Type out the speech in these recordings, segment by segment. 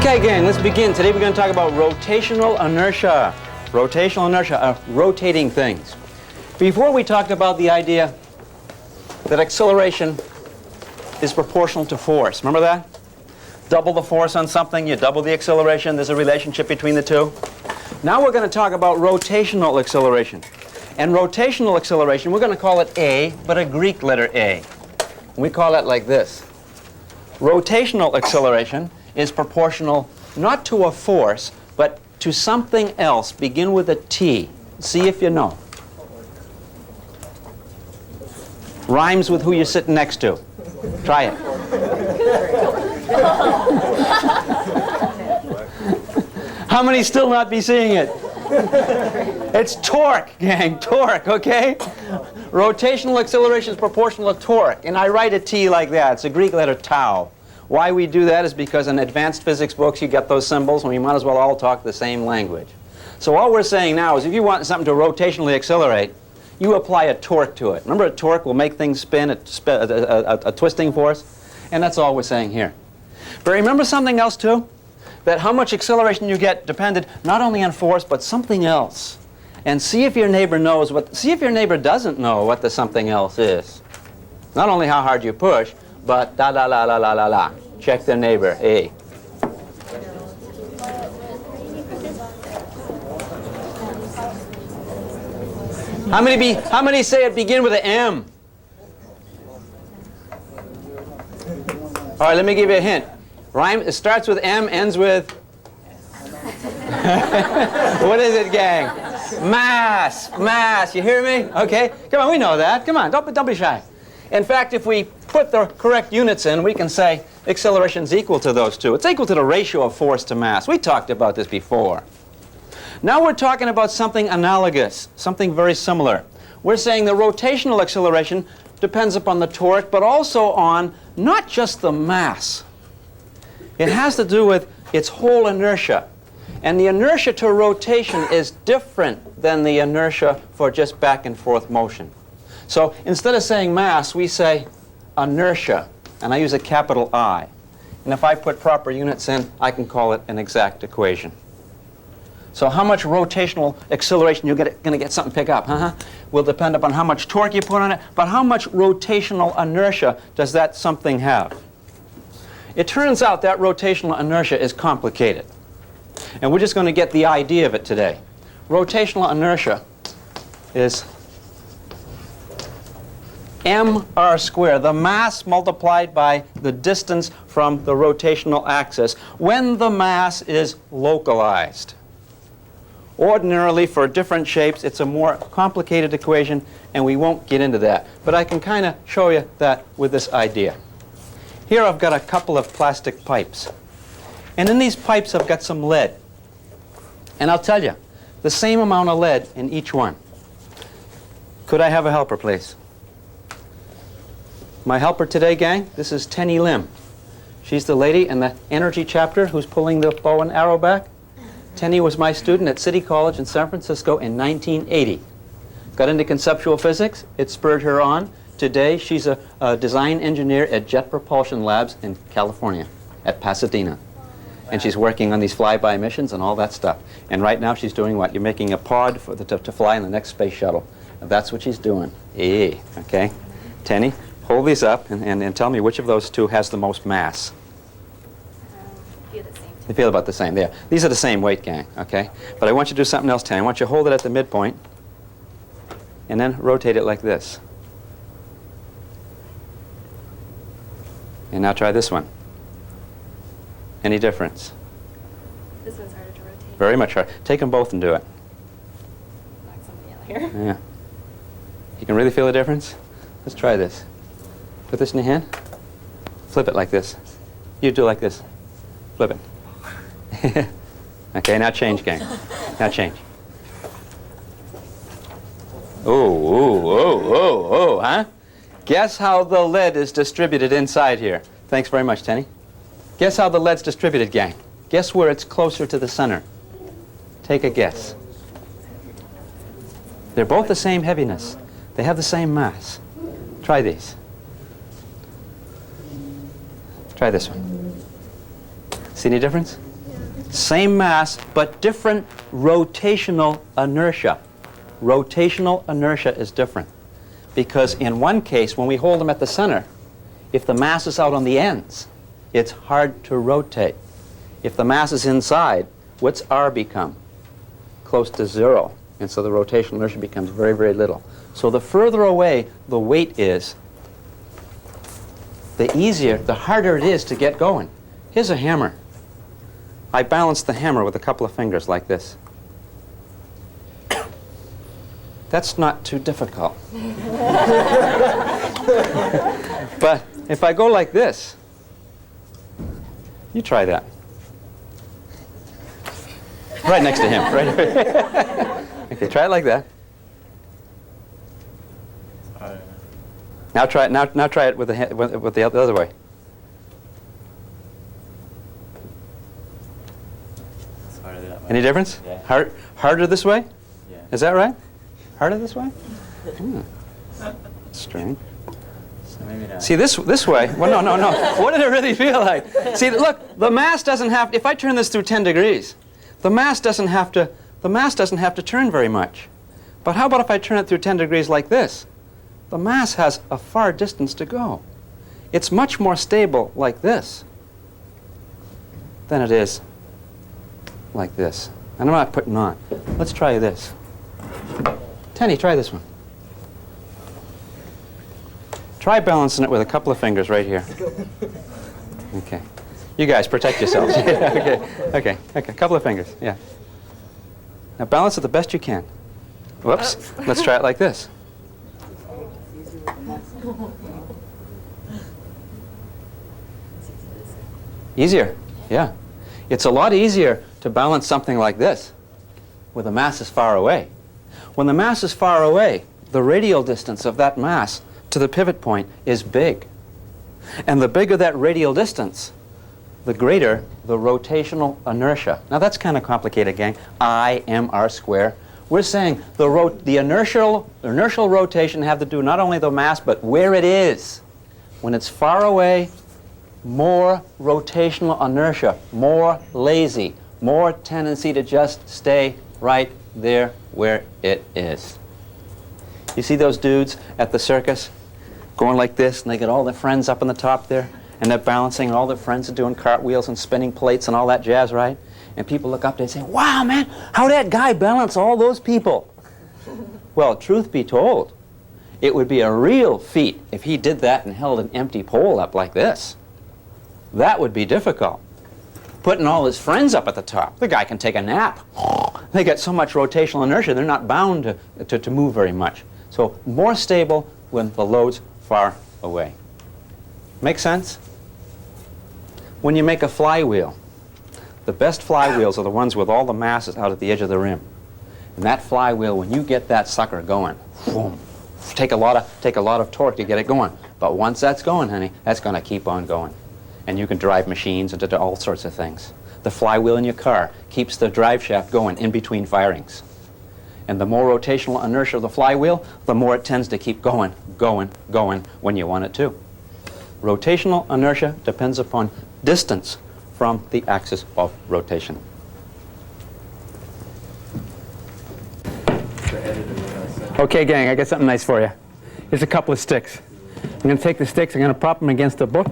Okay, gang, let's begin. Today we're going to talk about rotational inertia. Rotational inertia, rotating things. Before we talked about the idea that acceleration is proportional to force. Remember that? Double the force on something, you double the acceleration. There's a relationship between the two. Now we're going to talk about rotational acceleration. And rotational acceleration, we're going to call it A, but a Greek letter A. We call it like this. Rotational acceleration is proportional not to a force, but to something else. Begin with a T. See if you know. Rhymes with who you're sitting next to. Try it. How many still not be seeing it? It's torque, gang, torque, okay? Rotational acceleration is proportional to torque, and I write a T like that. It's a Greek letter tau. Why we do that is because in advanced physics books you get those symbols, and we might as well all talk the same language. So all we're saying now is if you want something to rotationally accelerate, you apply a torque to it. Remember, a torque will make things spin, a twisting force? And that's all we're saying here. But remember something else, too? That how much acceleration you get depended not only on force, but something else. And see if your neighbor knows what, see if your neighbor doesn't know what the something else is. Not only how hard you push, but da-la-la-la-la-la-la. Check their neighbor, A. How many say it begin with an M? All right, let me give you a hint. Rhyme, it starts with M, ends with? What is it, gang? Mass, mass, you hear me? Okay, come on, we know that. Come on, don't be shy. In fact, if we put the correct units in, we can say acceleration is equal to those two. It's equal to the ratio of force to mass. We talked about this before. Now we're talking about something analogous, something very similar. We're saying the rotational acceleration depends upon the torque, but also on not just the mass. It has to do with its whole inertia. And the inertia to rotation is different than the inertia for just back and forth motion. So instead of saying mass, we say inertia, and I use a capital I. And if I put proper units in, I can call it an exact equation. So how much rotational acceleration you're going to get something pick up, will depend upon how much torque you put on it, but how much rotational inertia does that something have? It turns out that rotational inertia is complicated. And we're just going to get the idea of it today. Rotational inertia is mr squared, the mass multiplied by the distance from the rotational axis when the mass is localized. Ordinarily, for different shapes, it's a more complicated equation, and we won't get into that. But I can kind of show you that with this idea. Here I've got a couple of plastic pipes. And in these pipes I've got some lead. And I'll tell you, the same amount of lead in each one. Could I have a helper, please? My helper today, gang, this is Tenny Lim. She's the lady in the energy chapter who's pulling the bow and arrow back. Tenny was my student at City College in San Francisco in 1980. Got into conceptual physics. It spurred her on. Today, she's a design engineer at Jet Propulsion Labs in California, at Pasadena. And she's working on these flyby missions and all that stuff. And right now, she's doing what? You're making a pod for to fly in the next space shuttle. And that's what she's doing. Okay? Tenny, hold these up and tell me which of those two has the most mass. Feel the same. They feel about the same. There. These are the same weight, gang, okay? But I want you to do something else, Tenny. I want you to hold it at the midpoint and then rotate it like this. And now try this one. Any difference? This one's harder to rotate. Very much harder. Take them both and do it. Knock somebody out here. Yeah. You can really feel the difference? Let's try this. Put this in your hand. Flip it like this. You do like this. Flip it. Okay, now change, gang. Now change. Oh, huh? Guess how the lead is distributed inside here. Thanks very much, Tenny. Guess how the lead's distributed, gang. Guess where it's closer to the center. Take a guess. They're both the same heaviness. They have the same mass. Try these. Try this one. See any difference? Same mass, but different rotational inertia. Rotational inertia is different. Because in one case, when we hold them at the center, if the mass is out on the ends, it's hard to rotate. If the mass is inside, what's R become? Close to 0. And so the rotational inertia becomes very, very little. So the further away the weight is, the harder it is to get going. Here's a hammer. I balance the hammer with a couple of fingers like this. That's not too difficult. But if I go like this, you try that. Right next to him. Right. Okay, try it like that. Now try it. Now try it with the other way. Any difference? Yeah. Harder this way? Yeah. Is that right? Harder this way? Strange. So maybe not. See, this way. Well, no. What did it really feel like? See, look, the mass doesn't have. If I turn this through 10 degrees, the mass doesn't have to turn very much. But how about if I turn it through 10 degrees like this? The mass has a far distance to go. It's much more stable like this than it is like this. And I'm not putting on. Let's try this. Tenny, try this one. Try balancing it with a couple of fingers right here. Okay. You guys, protect yourselves. Okay. A couple of fingers. Yeah. Now balance it the best you can. Whoops. Let's try it like this. Easier. Yeah. It's a lot easier to balance something like this when the mass is far away. When the mass is far away, the radial distance of that mass to the pivot point is big. And the bigger that radial distance, the greater the rotational inertia. Now that's kind of complicated, gang. I mr squared. We're saying the inertial rotation have to do not only the mass, but where it is. When it's far away, more rotational inertia, more lazy, more tendency to just stay right there where it is. You see those dudes at the circus going like this, and they get all their friends up on the top there, and they're balancing, and all their friends are doing cartwheels and spinning plates and all that jazz, right? And people look up there and say, wow, man, how'd that guy balance all those people? Well, truth be told, it would be a real feat if he did that and held an empty pole up like this. That would be difficult. Putting all his friends up at the top, the guy can take a nap. They get so much rotational inertia, they're not bound to move very much. So more stable when the load's far away. Make sense? When you make a flywheel, the best flywheels are the ones with all the masses out at the edge of the rim. And that flywheel, when you get that sucker going, boom, take a lot of torque to get it going. But once that's going, honey, that's going to keep on going. And you can drive machines and do all sorts of things. The flywheel in your car keeps the drive shaft going in between firings. And the more rotational inertia of the flywheel, the more it tends to keep going when you want it to. Rotational inertia depends upon distance from the axis of rotation. Okay, gang, I got something nice for you. Here's a couple of sticks. I'm going to take the sticks, I'm going to prop them against a book.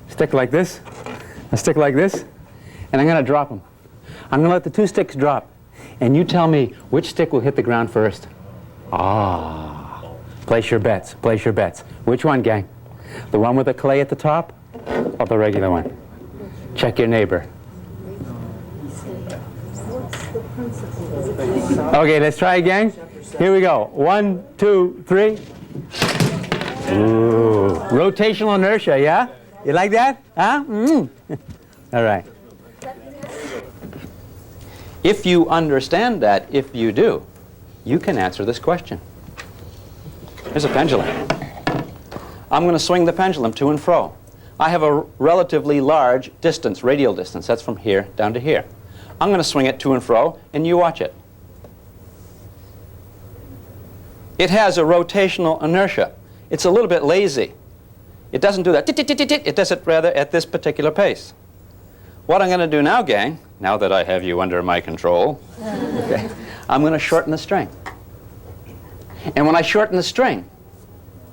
Stick like this, a stick like this, and I'm going to drop them. I'm going to let the two sticks drop, and you tell me which stick will hit the ground first. Ah, place your bets, place your bets. Which one, gang? The one with the clay at the top, or the regular one? Check your neighbor. Okay, let's try again. Here we go. 1, 2, 3. Ooh, rotational inertia, yeah? You like that? Huh? All right. If you understand that, if you do, you can answer this question. Here's a pendulum. I'm going to swing the pendulum to and fro. I have a relatively large distance, radial distance. That's from here down to here. I'm going to swing it to and fro, and you watch it. It has a rotational inertia. It's a little bit lazy. It doesn't do that. It does it rather at this particular pace. What I'm going to do now, gang, now that I have you under my control, okay, I'm going to shorten the string. And when I shorten the string,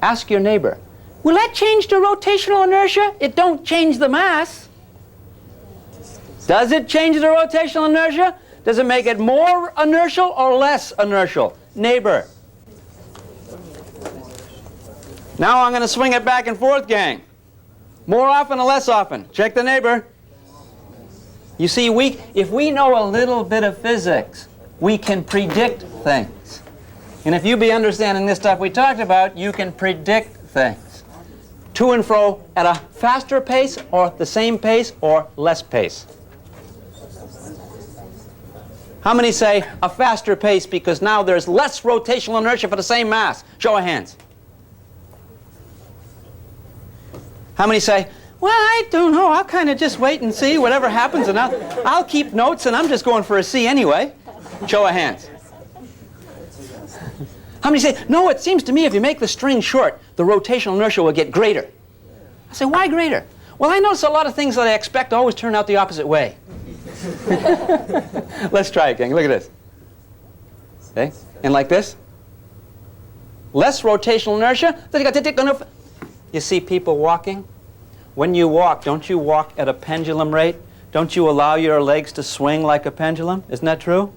ask your neighbor, will that change the rotational inertia? It don't change the mass. Does it change the rotational inertia? Does it make it more inertial or less inertial? Neighbor. Now I'm going to swing it back and forth, gang. More often or less often? Check the neighbor. You see, if we know a little bit of physics, we can predict things. And if you be understanding this stuff we talked about, you can predict things. To and fro at a faster pace or the same pace or less pace. How many say a faster pace because now there's less rotational inertia for the same mass? Show of hands. How many say, well, I don't know, I'll kind of just wait and see whatever happens, and I'll keep notes, and I'm just going for a C anyway? Show of hands. How many say, no, it seems to me if you make the string short, the rotational inertia will get greater? I say, why greater? Well, I notice a lot of things that I expect always turn out the opposite way. Let's try it, gang. Look at this. Okay? And like this. Less rotational inertia. You see people walking? When you walk, don't you walk at a pendulum rate? Don't you allow your legs to swing like a pendulum? Isn't that true?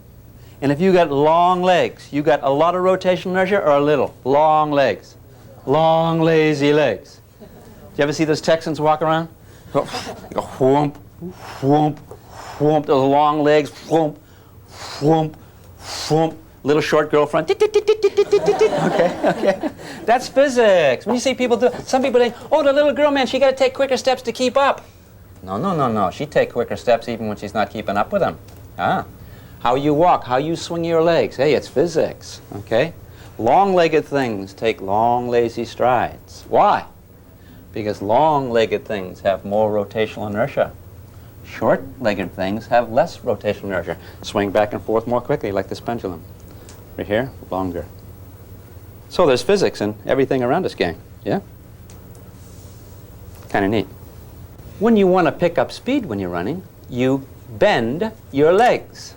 And if you got long legs, you got a lot of rotational inertia or a little? Long legs. Long, lazy legs. Do you ever see those Texans walk around? Go whoomp, whoomp, whoomp, those long legs, whoomp, whoomp, whoomp. Little short girlfriend. Okay. That's physics. When you see people do, some people think, oh, the little girl, man, she got to take quicker steps to keep up. No. She take quicker steps even when she's not keeping up with them. How you walk, how you swing your legs. Hey, it's physics. Okay. Long-legged things take long, lazy strides. Why? Because long-legged things have more rotational inertia. Short-legged things have less rotational inertia. Swing back and forth more quickly, like this pendulum. Right here, longer. So there's physics in everything around us, gang. Yeah? Kind of neat. When you want to pick up speed when you're running, you bend your legs.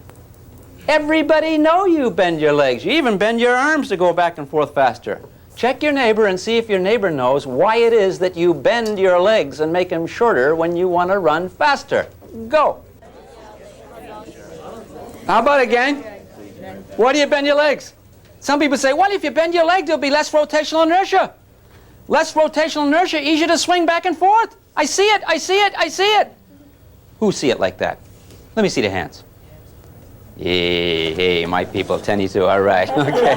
Everybody know you bend your legs. You even bend your arms to go back and forth faster. Check your neighbor and see if your neighbor knows why it is that you bend your legs and make them shorter when you want to run faster. Go. How about it, gang? Why do you bend your legs? Some people say, well, if you bend your leg, there'll be less rotational inertia. Less rotational inertia, easier to swing back and forth. I see it. Who see it like that? Let me see the hands. Hey, my people, 10-2, all right. Okay.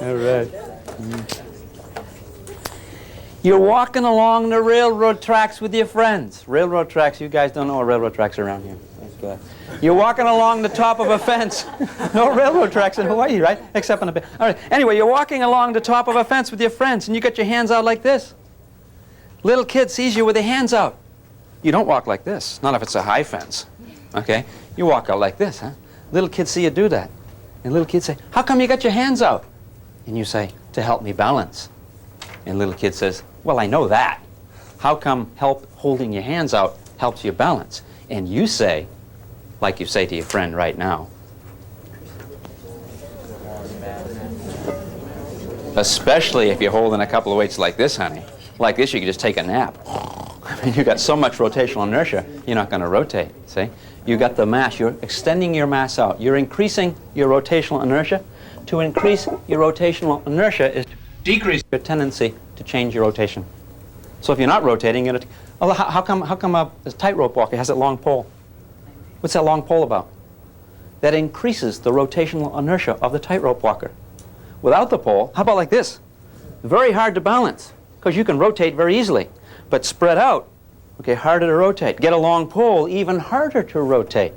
All right. You're walking along the railroad tracks with your friends. Railroad tracks, you guys don't know what railroad tracks are around here. That's good. You're walking along the top of a fence. No railroad tracks in Hawaii, right? Except on a bit. All right. Anyway, you're walking along the top of a fence with your friends, and you got your hands out like this. Little kid sees you with their hands out. You don't walk like this, not if it's a high fence. Okay? You walk out like this, huh? Little kids see you do that. And little kids say, how come you got your hands out? And you say, to help me balance. And little kid says, well, I know that. How come holding your hands out helps you balance? And you say, like you say to your friend right now, especially if you're holding a couple of weights like this, honey. Like this, you can just take a nap. I mean, you've got so much rotational inertia, you're not going to rotate, see? You got the mass, you're extending your mass out. You're increasing your rotational inertia. To increase your rotational inertia is to decrease your tendency to change your rotation. So if you're not rotating, how come a tightrope walker has that long pole? What's that long pole about? That increases the rotational inertia of the tightrope walker. Without the pole, how about like this? Very hard to balance, because you can rotate very easily. But spread out, okay, harder to rotate. Get a long pole, even harder to rotate.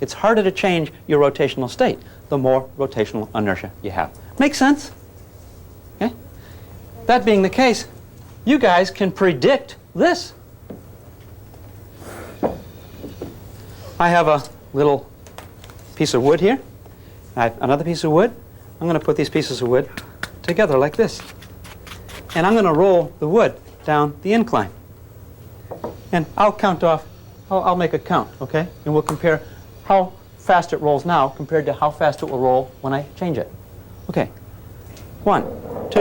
It's harder to change your rotational state the more rotational inertia you have. Makes sense? Okay? That being the case, you guys can predict this. I have a little piece of wood here. I have another piece of wood. I'm going to put these pieces of wood together like this. And I'm going to roll the wood down the incline. And I'll count off I'll make a count, okay? And we'll compare how fast it rolls now compared to how fast it will roll when I change it. Okay. 1, 2.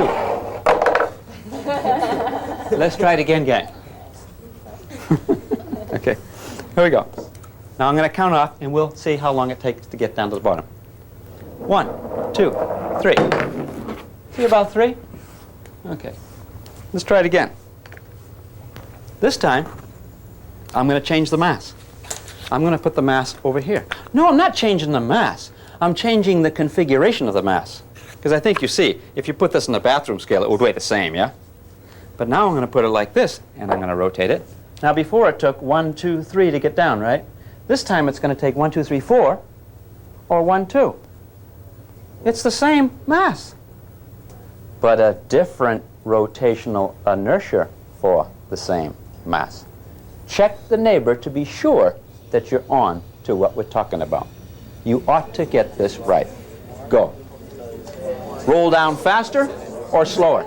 Let's try it again, gang. Okay. Here we go. Now I'm going to count off, and we'll see how long it takes to get down to the bottom. 1, 2, 3. See about 3? Okay. Let's try it again. This time, I'm going to change the mass. I'm going to put the mass over here. No, I'm not changing the mass. I'm changing the configuration of the mass. Because I think you see, if you put this in the bathroom scale, it would weigh the same, yeah? But now I'm going to put it like this, and I'm going to rotate it. Now before it took 1, 2, 3 to get down, right? This time it's going to take 1, 2, 3, 4, or 1, 2. It's the same mass, but a different rotational inertia for the same mass. Check the neighbor to be sure that you're on to what we're talking about. You ought to get this right. Go. Roll down faster or slower?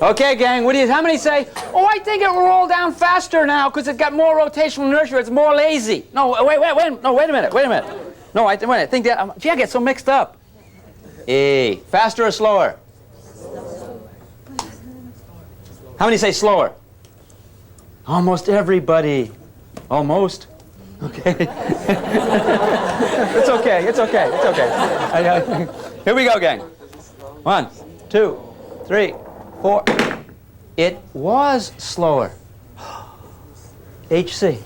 Okay, gang, how many say, oh, I think it will roll down faster now because it's got more rotational inertia, it's more lazy. No, wait a minute. No, I think that, gee, I get so mixed up. Faster or slower? How many say slower? Almost everybody. Almost. Okay. It's okay. Here we go, gang. 1, 2, 3, 4. It was slower. HC.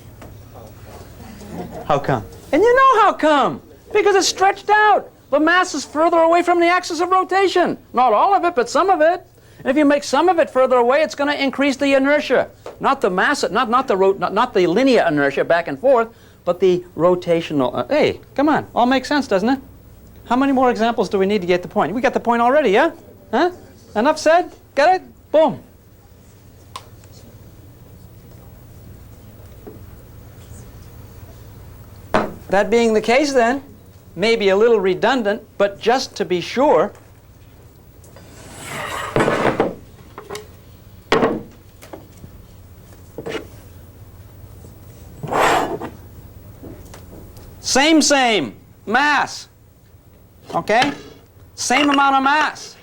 How come? And you know how come. Because it's stretched out. The mass is further away from the axis of rotation. Not all of it, but some of it. And if you make some of it further away, it's going to increase the inertia. Not the mass, not the linear inertia back and forth, but the rotational. Hey, come on. All makes sense, doesn't it? How many more examples do we need to get the point? We got the point already, yeah? Huh? Enough said? Got it? Boom. That being the case, then, maybe a little redundant, but just to be sure, same mass, okay? Same amount of mass.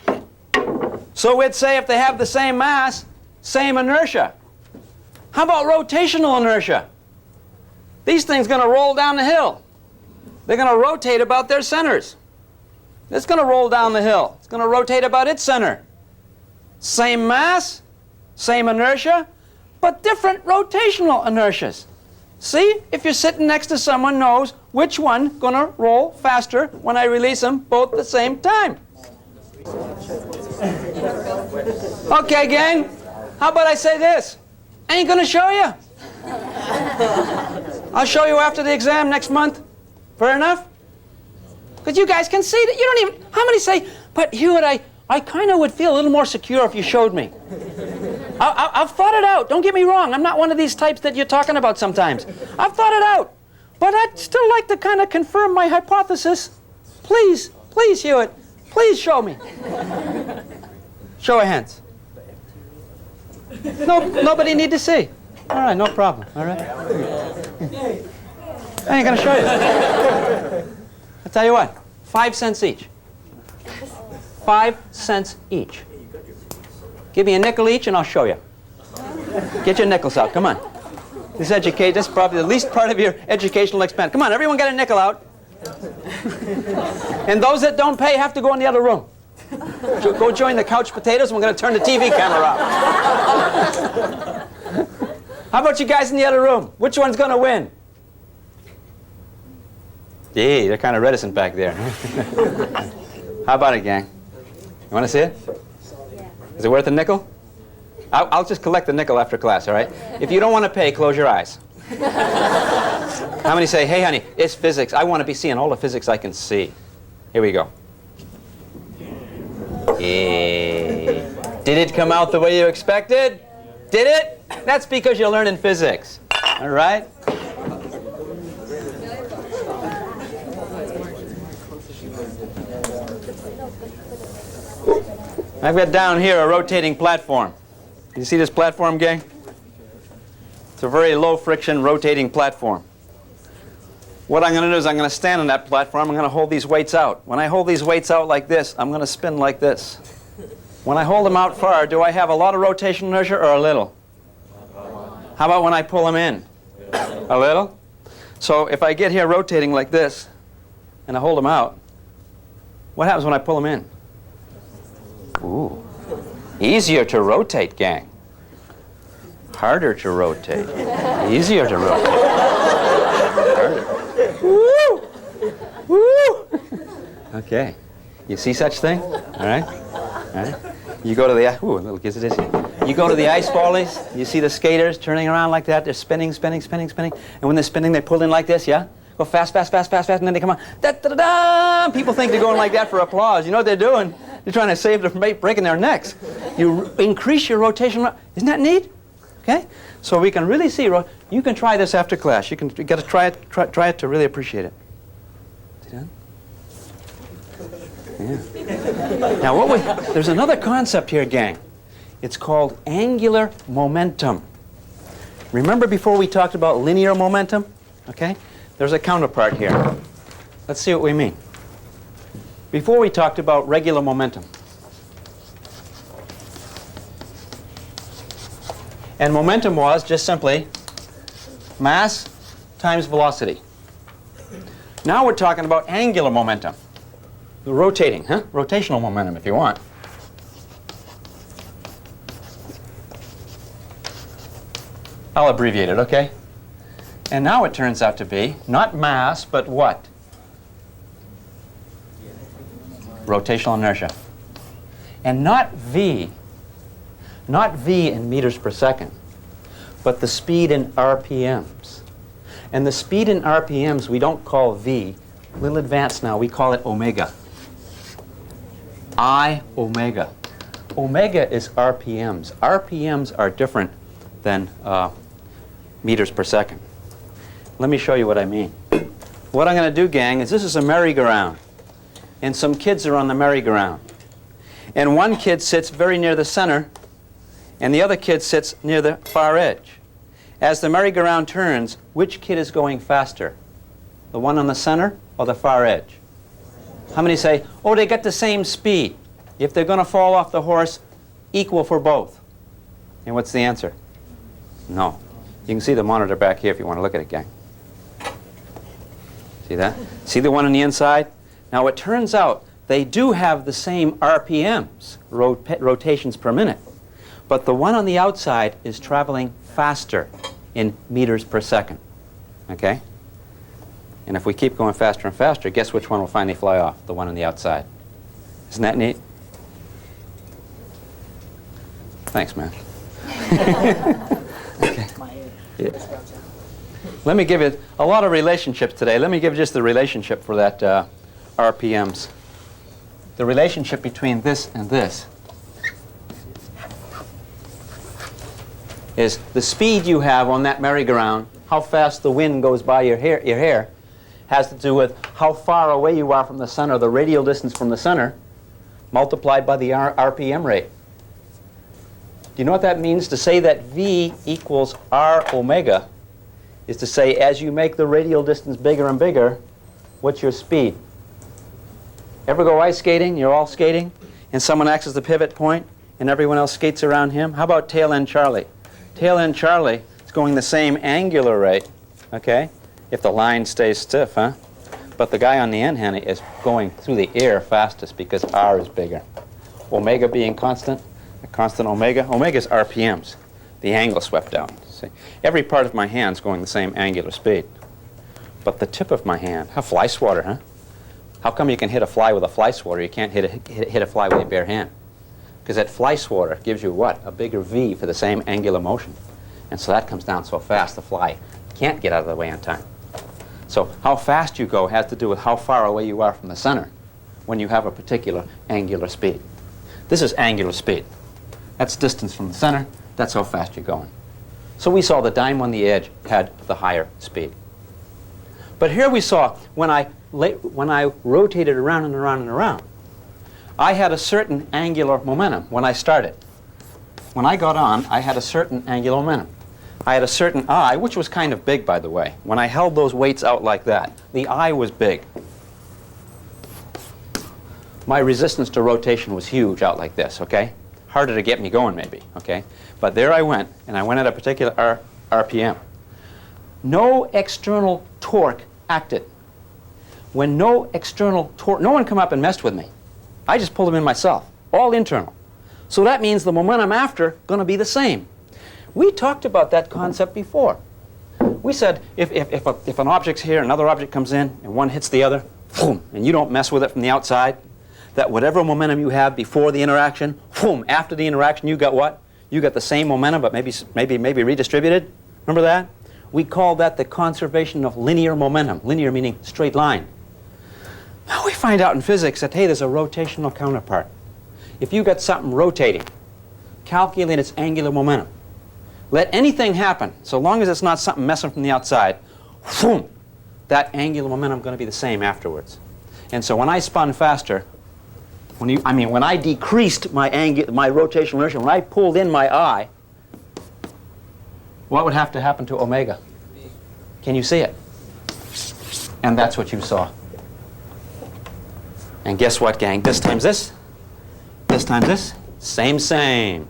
So we'd say if they have the same mass, same inertia. How about rotational inertia? These things are going to roll down the hill. They're going to rotate about their centers. It's going to roll down the hill. It's going to rotate about its center. Same mass, same inertia, but different rotational inertias. See, if you're sitting next to someone knows which one going to roll faster when I release them both at the same time. Okay, gang, how about I say this? I ain't going to show you. I'll show you after the exam next month. Fair enough? Because you guys can see that you don't even, how many say, but Hewitt, I kind of would feel a little more secure if you showed me. I've thought it out. Don't get me wrong. I'm not one of these types that you're talking about sometimes. I've thought it out. But I'd still like to kind of confirm my hypothesis. Please, Hewitt, please show me. Show of hands. No, nobody need to see. All right, no problem. All right. I ain't going to show you. I'll tell you what, 5 cents each. 5 cents each. Give me a nickel each and I'll show you. Get your nickels out, come on. This is probably the least part of your educational expense. Come on, everyone get a nickel out. And those that don't pay have to go in the other room. Go join the couch potatoes and we're going to turn the TV camera off. How about you guys in the other room? Which one's going to win? Gee, they're kind of reticent back there. How about it, gang? You want to see it? Yeah. Is it worth a nickel? I'll just collect the nickel after class, all right? If you don't want to pay, close your eyes. How many say, hey, honey, it's physics. I want to be seeing all the physics I can see. Here we go. Yeah. Did it come out the way you expected? Did it? That's because you're learning physics. All right? I've got down here a rotating platform. You see this platform, gang? It's a very low friction rotating platform. What I'm going to do is I'm going to stand on that platform. I'm going to hold these weights out. When I hold these weights out like this, I'm going to spin like this. When I hold them out far, do I have a lot of rotational inertia or a little? How about when I pull them in? A little? So if I get here rotating like this, and I hold them out, what happens when I pull them in? Ooh. Easier to rotate, gang. Harder to rotate. Easier to rotate. Harder. Woo! Woo! Okay. You see such thing? All right? All right. You go to the, ooh, a little gizzard is here. You go to the ice volleys, you see the skaters turning around like that, they're spinning, spinning, spinning, spinning, and when they're spinning, they pull in like this, yeah? Go fast, fast, fast, fast, fast, and then they come on, da-da-da-da! People think they're going like that for applause. You know what they're doing? They're trying to save them from breaking their necks. You increase your rotation. Isn't that neat? Okay? So we can really see, you can try this after class. You got to try it to really appreciate it. See that? Yeah. Now there's another concept here, gang. It's called angular momentum. Remember before we talked about linear momentum? Okay? There's a counterpart here. Let's see what we mean. Before we talked about regular momentum. And momentum was just simply mass times velocity. Now we're talking about angular momentum. The rotating, huh? Rotational momentum, if you want. I'll abbreviate it, okay? And now it turns out to be not mass, but what? Rotational inertia. And not V in meters per second, but the speed in RPMs. And the speed in RPMs we don't call V. A little advanced now, we call it omega. I omega. Omega is RPMs. RPMs are different than meters per second. Let me show you what I mean. What I'm going to do, gang, is this is a merry-go-round. And some kids are on the merry-go-round. And one kid sits very near the center, and the other kid sits near the far edge. As the merry-go-round turns, which kid is going faster? The one on the center or the far edge? How many say, oh, they get the same speed? If they're going to fall off the horse, equal for both. And what's the answer? No. You can see the monitor back here if you want to look at it, gang. See that? See the one on the inside? Now it turns out they do have the same RPMs, rotations per minute. But the one on the outside is traveling faster in meters per second. Okay? And if we keep going faster and faster, guess which one will finally fly off? The one on the outside. Isn't that neat? Thanks, man. Okay. Yeah. Let me give you a lot of relationships today. Let me give you just the relationship for that RPMs. The relationship between this and this is the speed you have on that merry-go-round, how fast the wind goes by your hair, has to do with how far away you are from the center, the radial distance from the center, multiplied by the RPM rate. Do you know what that means? To say that V equals R omega is to say as you make the radial distance bigger and bigger, what's your speed? Ever go ice skating? You're all skating, and someone acts as the pivot point, and everyone else skates around him? How about tail end Charlie? Tail end Charlie is going the same angular rate, okay, if the line stays stiff, huh? But the guy on the end is going through the air fastest because R is bigger. Omega being constant, a constant omega. Omega is RPMs, the angle swept down. See? Every part of my hand's going the same angular speed. But the tip of my hand, a fly swatter, huh? How come you can hit a fly with a fly swatter? You can't hit a fly with your bare hand? Because that fly swatter gives you what? A bigger V for the same angular motion. And so that comes down so fast the fly can't get out of the way on time. So how fast you go has to do with how far away you are from the center when you have a particular angular speed. This is angular speed. That's distance from the center. That's how fast you're going. So we saw the dime on the edge had the higher speed. But here we saw when I rotated around and around and around, I had a certain angular momentum when I started. When I got on, I had a certain angular momentum. I had a certain eye, which was kind of big, by the way. When I held those weights out like that, the eye was big. My resistance to rotation was huge out like this, okay? Harder to get me going, maybe, okay? But there I went, and I went at a particular RPM. No external torque acted. When no external torque, no one come up and messed with me. I just pulled them in myself, all internal. So that means the momentum after going to be the same. We talked about that concept before. We said if an object's here, another object comes in, and one hits the other, boom, and you don't mess with it from the outside, that whatever momentum you have before the interaction, boom, after the interaction, you got what? You got the same momentum, but maybe redistributed. Remember that? We call that the conservation of linear momentum. Linear meaning straight line. Now we find out in physics that, hey, there's a rotational counterpart. If you got something rotating, calculate its angular momentum. Let anything happen, so long as it's not something messing from the outside, boom, that angular momentum is going to be the same afterwards. And so when I spun faster, when I decreased my rotational inertia, when I pulled in my eye, what would have to happen to omega? Can you see it? And that's what you saw. And guess what, gang? This times this times this, same.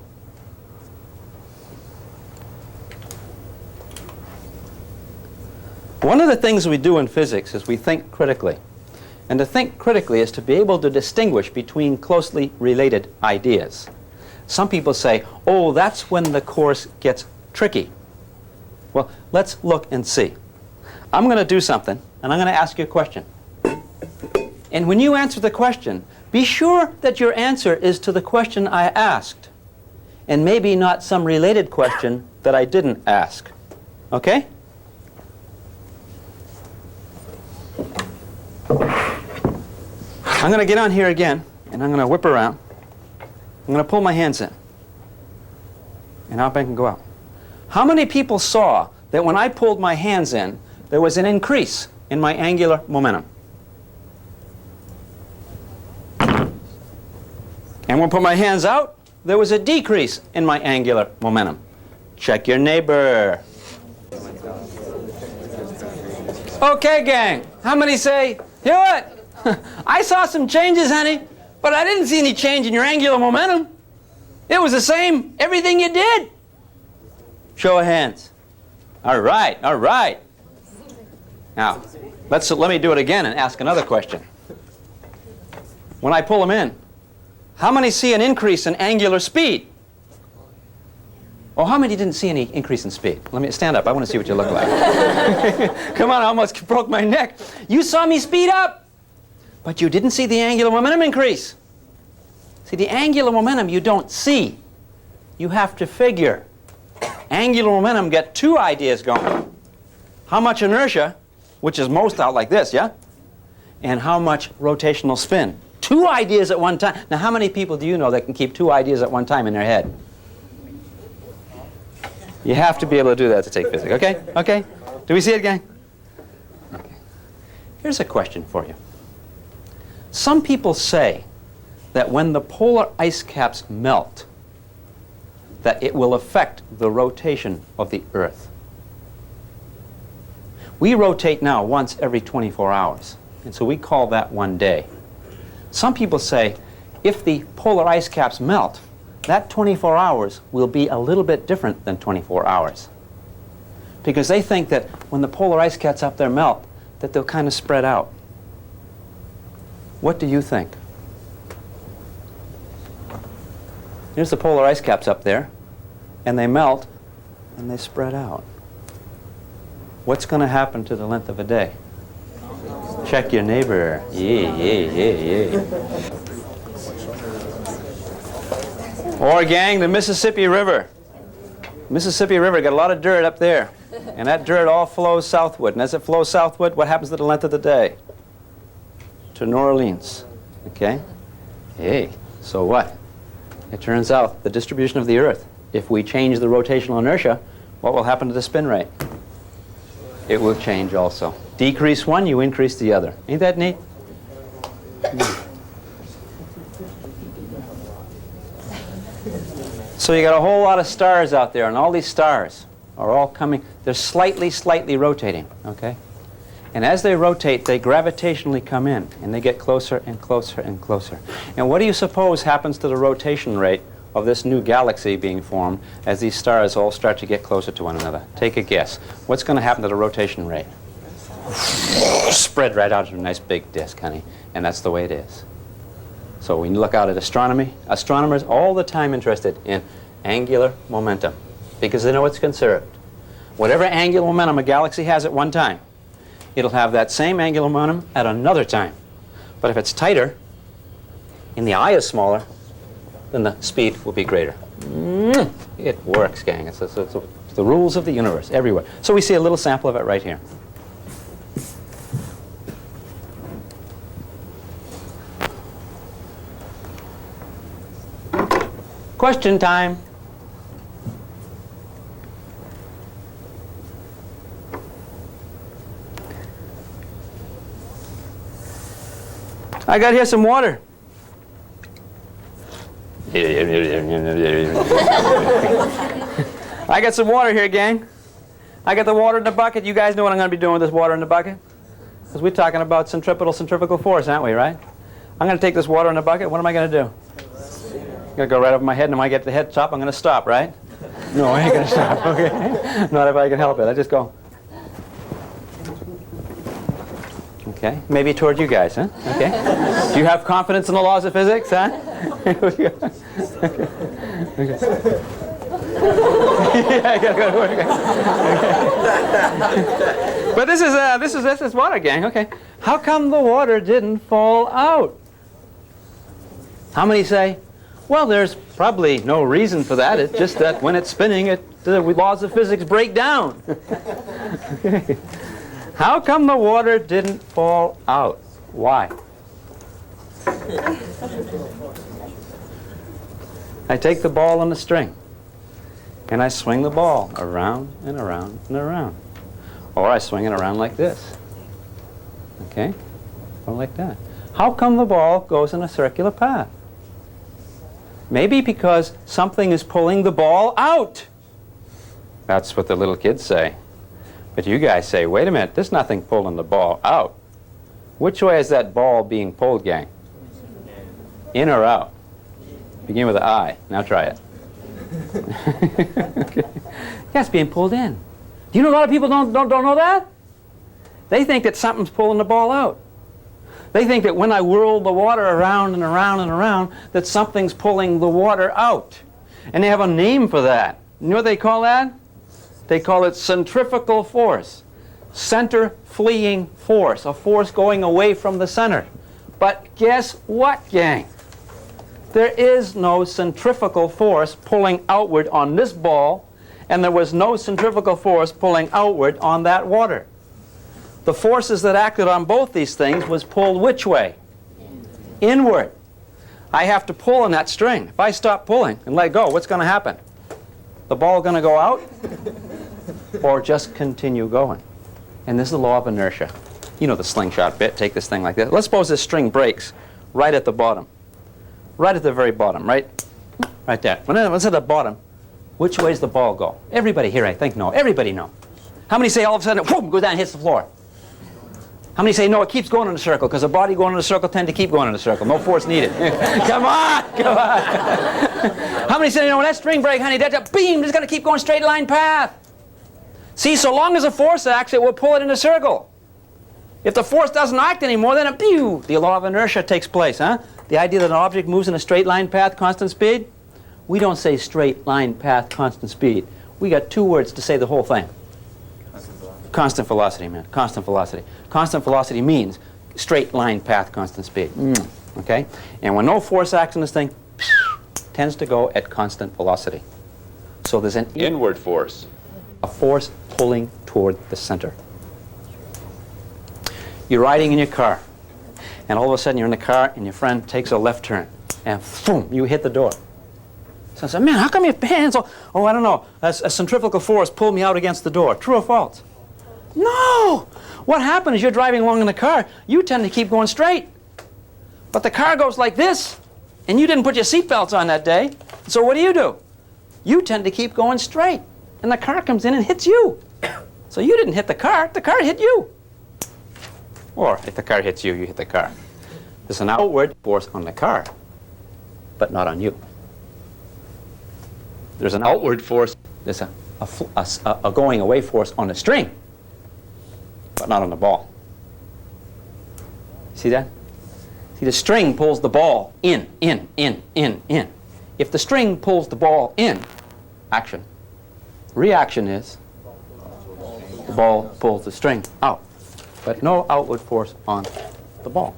One of the things we do in physics is we think critically. And to think critically is to be able to distinguish between closely related ideas. Some people say, oh, that's when the course gets tricky. Well, let's look and see. I'm going to do something, and I'm going to ask you a question. And when you answer the question, be sure that your answer is to the question I asked, and maybe not some related question that I didn't ask. Okay? I'm going to get on here again, and I'm going to whip around. I'm going to pull my hands in, and up I can go out. How many people saw that when I pulled my hands in, there was an increase in my angular momentum? And when I put my hands out, there was a decrease in my angular momentum. Check your neighbor. Okay, gang. How many say, Hewitt, I saw some changes, honey, but I didn't see any change in your angular momentum. It was the same, everything you did. Show of hands. All right. Now, let me do it again and ask another question. When I pull them in, how many see an increase in angular speed? Oh, how many didn't see any increase in speed? Let me stand up. I want to see what you look like. Come on, I almost broke my neck. You saw me speed up, but you didn't see the angular momentum increase. See, the angular momentum you don't see. You have to figure. Angular momentum get two ideas going. How much inertia, which is most out like this, yeah? And how much rotational spin. Two ideas at one time. Now, how many people do you know that can keep two ideas at one time in their head? You have to be able to do that to take physics, okay? Okay? Do we see it, gang? Okay. Here's a question for you. Some people say that when the polar ice caps melt, that it will affect the rotation of the Earth. We rotate now once every 24 hours, and so we call that one day. Some people say if the polar ice caps melt, that 24 hours will be a little bit different than 24 hours. Because they think that when the polar ice caps up there melt, that they'll kind of spread out. What do you think? Here's the polar ice caps up there, and they melt, and they spread out. What's going to happen to the length of a day? Check your neighbor. Yeah. Or, gang, the Mississippi River. Mississippi River got a lot of dirt up there, and that dirt all flows southward. And as it flows southward, what happens to the length of the day? To New Orleans. Okay? Hey, so what? It turns out the distribution of the Earth, if we change the rotational inertia, what will happen to the spin rate? It will change also. Decrease one, you increase the other. Ain't that neat? So you got a whole lot of stars out there, and all these stars are all coming, they're slightly rotating, okay? And as they rotate, they gravitationally come in, and they get closer and closer and closer. And what do you suppose happens to the rotation rate of this new galaxy being formed as these stars all start to get closer to one another? Take a guess. What's going to happen to the rotation rate? Spread right out into a nice big disk, honey. And that's the way it is. So when you look out at astronomy, astronomers all the time interested in angular momentum because they know it's conserved. Whatever angular momentum a galaxy has at one time, it'll have that same angular momentum at another time. But if it's tighter and the eye is smaller, then the speed will be greater. It works, gang. It's the rules of the universe everywhere. So we see a little sample of it right here. Question time. I got here some water. I got some water here, gang. I got the water in the bucket. You guys know what I'm going to be doing with this water in the bucket? Because we're talking about centrifugal force, aren't we, right? I'm going to take this water in the bucket. What am I going to do? I'm going to go right over my head, and when I get to the head top, I'm going to stop, right? No, I ain't going to stop, okay? Not if I can help it. I just go. Okay, maybe toward you guys, huh? Okay. Do you have confidence in the laws of physics, huh? Okay. Yeah, I gotta go to work. Okay. But this is water, gang. Okay. How come the water didn't fall out? How many say, well, there's probably no reason for that. It's just that when it's spinning, the laws of physics break down. Okay. How come the water didn't fall out? Why? I take the ball and the string, and I swing the ball around and around and around. Or I swing it around like this. Okay? Or like that. How come the ball goes in a circular path? Maybe because something is pulling the ball out. That's what the little kids say. But you guys say, wait a minute, there's nothing pulling the ball out. Which way is that ball being pulled, gang? In or out? Begin with the I. Now try it. Okay. Yeah, it's being pulled in. Do you know a lot of people don't know that? They think that something's pulling the ball out. They think that when I whirl the water around and around and around, that something's pulling the water out. And they have a name for that. You know what they call that? They call it centrifugal force. Center fleeing force, a force going away from the center. But guess what, gang? There is no centrifugal force pulling outward on this ball, and there was no centrifugal force pulling outward on that water. The forces that acted on both these things was pulled which way? Inward. I have to pull on that string. If I stop pulling and let go, what's going to happen? The ball going to go out? Or just continue going? And this is the law of inertia. You know the slingshot bit. Take this thing like this. Let's suppose this string breaks right at the bottom. Right at the very bottom, right? Right there. When it's at the bottom, which way does the ball go? Everybody here, I think, know. Everybody know. How many say all of a sudden, whoop, goes down and hits the floor? How many say, no, it keeps going in a circle, because a body going in a circle tend to keep going in a circle. No force needed. Come on, come on. How many say, you know, when that string break, honey, that's a beam, it's going to keep going straight line path. See, so long as a force acts, it will pull it in a circle. If the force doesn't act anymore, then the law of inertia takes place, huh? The idea that an object moves in a straight line path, constant speed. We don't say straight line path, constant speed. We got two words to say the whole thing. Constant velocity, man. Constant velocity. Constant velocity means straight line path, constant speed. Okay? And when no force acts on this thing, tends to go at constant velocity. So there's an Inward force. a force pulling toward the center. You're riding in your car, and all of a sudden you're in the car, and your friend takes a left turn, and boom, you hit the door. So I said, man, how come your hands? Oh, I don't know. A centrifugal force pulled me out against the door. True or false? No! What happened is you're driving along in the car, you tend to keep going straight. But the car goes like this, and you didn't put your seatbelts on that day. So what do? You tend to keep going straight. and the car comes in and hits you. So you didn't hit the car hit you. Or if the car hits you, you hit the car. There's an outward force on the car, but not on you. There's an outward force, there's a going away force on the string, but not on the ball. See that? See, the string pulls the ball in. If the string pulls the ball in, action. Reaction is the ball pulls the string out, but no outward force on the ball.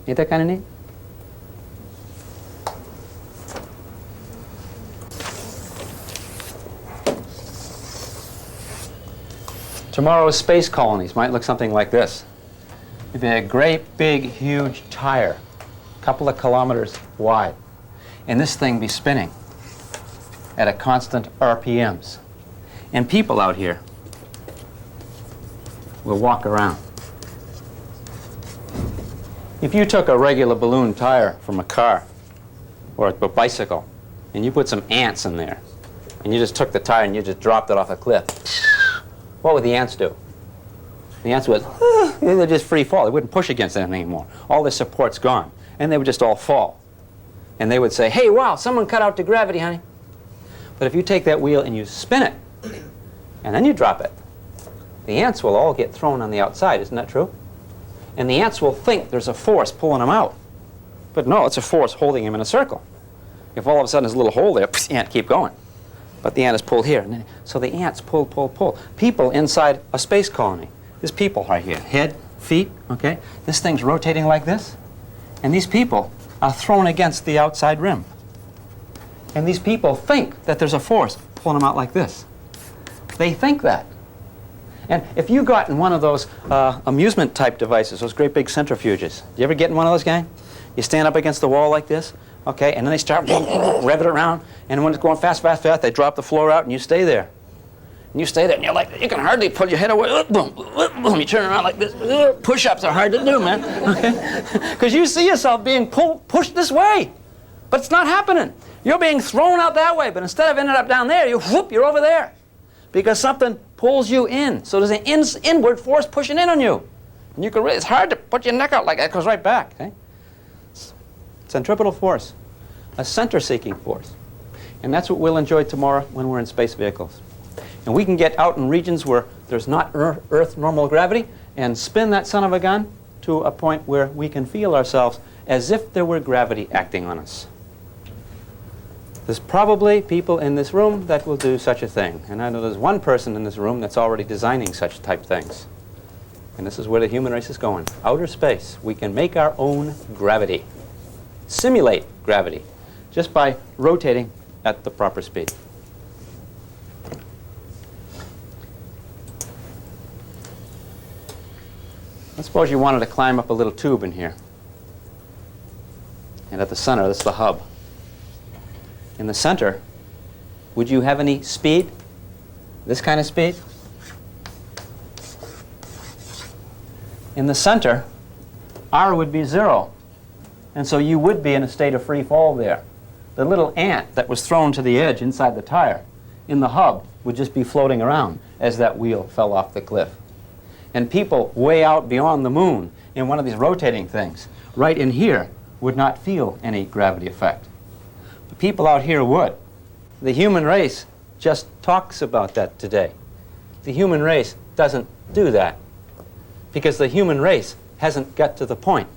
Ain't that kind of neat? Tomorrow's space colonies might look something like this. It'd be a great, big, huge tire, a couple of kilometers wide, and this thing be spinning at a constant RPMs. And people out here will walk around. If you took a regular balloon tire from a car or a bicycle and you put some ants in there and you just took the tire and you just dropped it off a cliff, what would the ants do? The ants would, they'd just free fall. They wouldn't push against anything anymore. All their support's gone. And they would just all fall. And they would say, hey, wow, someone cut out the gravity, honey. But if you take that wheel and you spin it, and then you drop it, the ants will all get thrown on the outside. Isn't that true? And the ants will think there's a force pulling them out. But no, it's a force holding them in a circle. If all of a sudden there's a little hole there, the ant keep going. But the ant is pulled here. And then, so the ants pull. People inside a space colony. There's people right here. Head, feet, okay? This thing's rotating like this. And these people are thrown against the outside rim. And these people think that there's a force pulling them out like this. They think that. And if you got in one of those amusement type devices, those great big centrifuges, do you ever get in one of those, gang? You stand up against the wall like this, okay, and then they start rev it around, and when it's going fast, they drop the floor out, and you stay there. And you stay there, and you're like, you can hardly pull your head away. Boom, boom, you turn around like this. Push-ups are hard to do, man, okay? Because you see yourself being pushed this way, but it's not happening. You're being thrown out that way, but instead of ending up down there, you're over there. Because something pulls you in. So there's an inward force pushing in on you. And you can it's hard to put your neck out like that. It goes right back. Okay? Centripetal force, a center-seeking force. And that's what we'll enjoy tomorrow when we're in space vehicles. And we can get out in regions where there's not Earth normal gravity and spin that son of a gun to a point where we can feel ourselves as if there were gravity acting on us. There's probably people in this room that will do such a thing. And I know there's one person in this room that's already designing such type things. And this is where the human race is going. Outer space. We can make our own gravity. Simulate gravity just by rotating at the proper speed. Let's suppose you wanted to climb up a little tube in here. And at the center, that's the hub. In the center, would you have any speed? This kind of speed? In the center, R would be 0. And so you would be in a state of free fall there. The little ant that was thrown to the edge inside the tire in the hub would just be floating around as that wheel fell off the cliff. And people way out beyond the moon in one of these rotating things, right in here, would not feel any gravity effect. The people out here would. The human race just talks about that today. The human race doesn't do that because the human race hasn't got to the point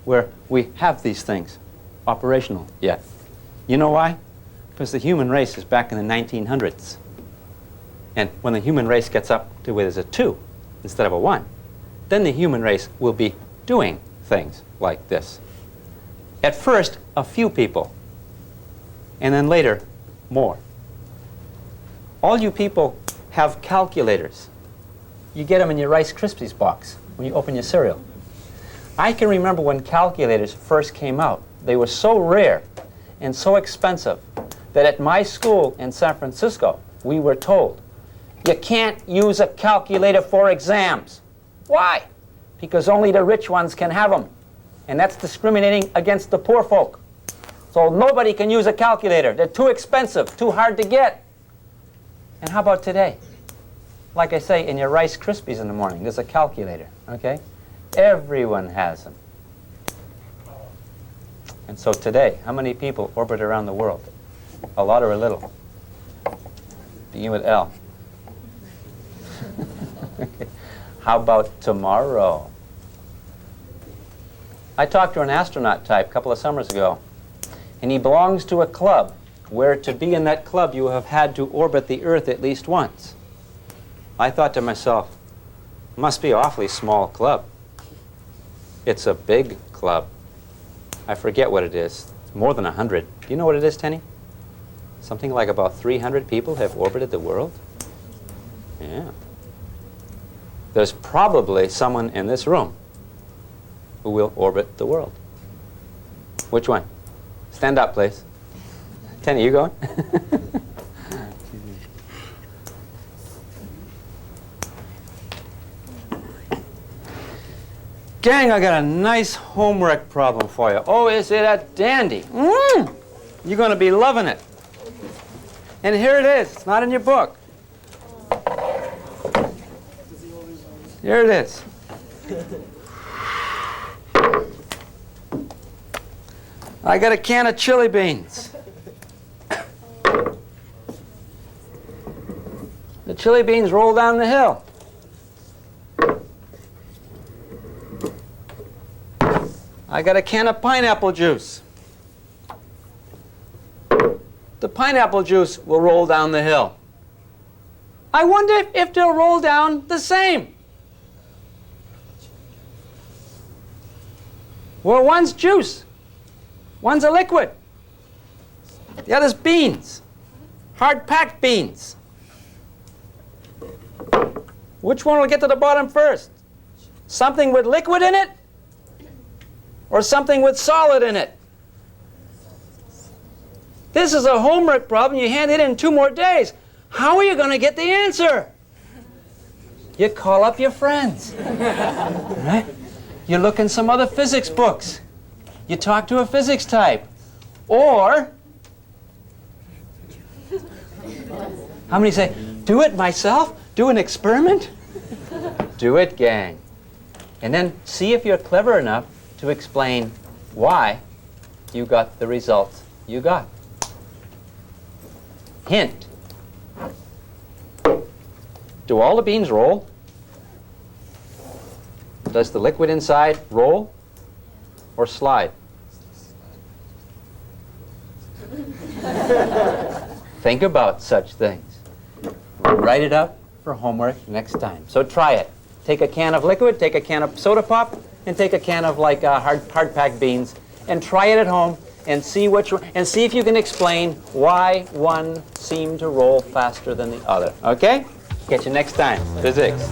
where we have these things operational yet. You know why? Because the human race is back in the 1900s. And when the human race gets up to where there's a 2 instead of a 1, then the human race will be doing things like this. At first, a few people, and then later, more. All you people have calculators. You get them in your Rice Krispies box when you open your cereal. I can remember when calculators first came out. They were so rare and so expensive that at my school in San Francisco, we were told, you can't use a calculator for exams. Why? Because only the rich ones can have them. And that's discriminating against the poor folk. So nobody can use a calculator. They're too expensive, too hard to get. And how about today? Like I say, in your Rice Krispies in the morning, there's a calculator, okay? Everyone has them. And so today, how many people orbit around the world? A lot or a little? Begin with L. Okay. How about tomorrow? I talked to an astronaut type a couple of summers ago, and he belongs to a club where to be in that club you have had to orbit the Earth at least once. I thought to myself, must be an awfully small club. It's a big club. I forget what it is. It's more than 100. Do you know what it is, Tenny? Something like about 300 people have orbited the world. Yeah. There's probably someone in this room who will orbit the world. Which one? Stand up, please. Tenny, you going? Gang, I got a nice homework problem for you. Oh, is it a dandy? You're going to be loving it. And here it is. It's not in your book. Here it is. I got a can of chili beans. The chili beans roll down the hill. I got a can of pineapple juice. The pineapple juice will roll down the hill. I wonder if they'll roll down the same. Well, one's juice. One's a liquid. The other's beans. Hard-packed beans. Which one will get to the bottom first? Something with liquid in it? Or something with solid in it? This is a homework problem. You hand it in 2 more days. How are you going to get the answer? You call up your friends. Right? You look in some other physics books. You talk to a physics type. Or, how many say, do it myself? Do an experiment? Do it, gang. And then see if you're clever enough to explain why you got the results you got. Hint. Do all the beans roll? Does the liquid inside roll or slide? Think about such things. Write it up for homework next time. So try it. Take a can of liquid, take a can of soda pop, and take a can of like hard-packed beans, and try it at home, and see if you can explain why one seemed to roll faster than the other. Okay? Catch you next time. Physics.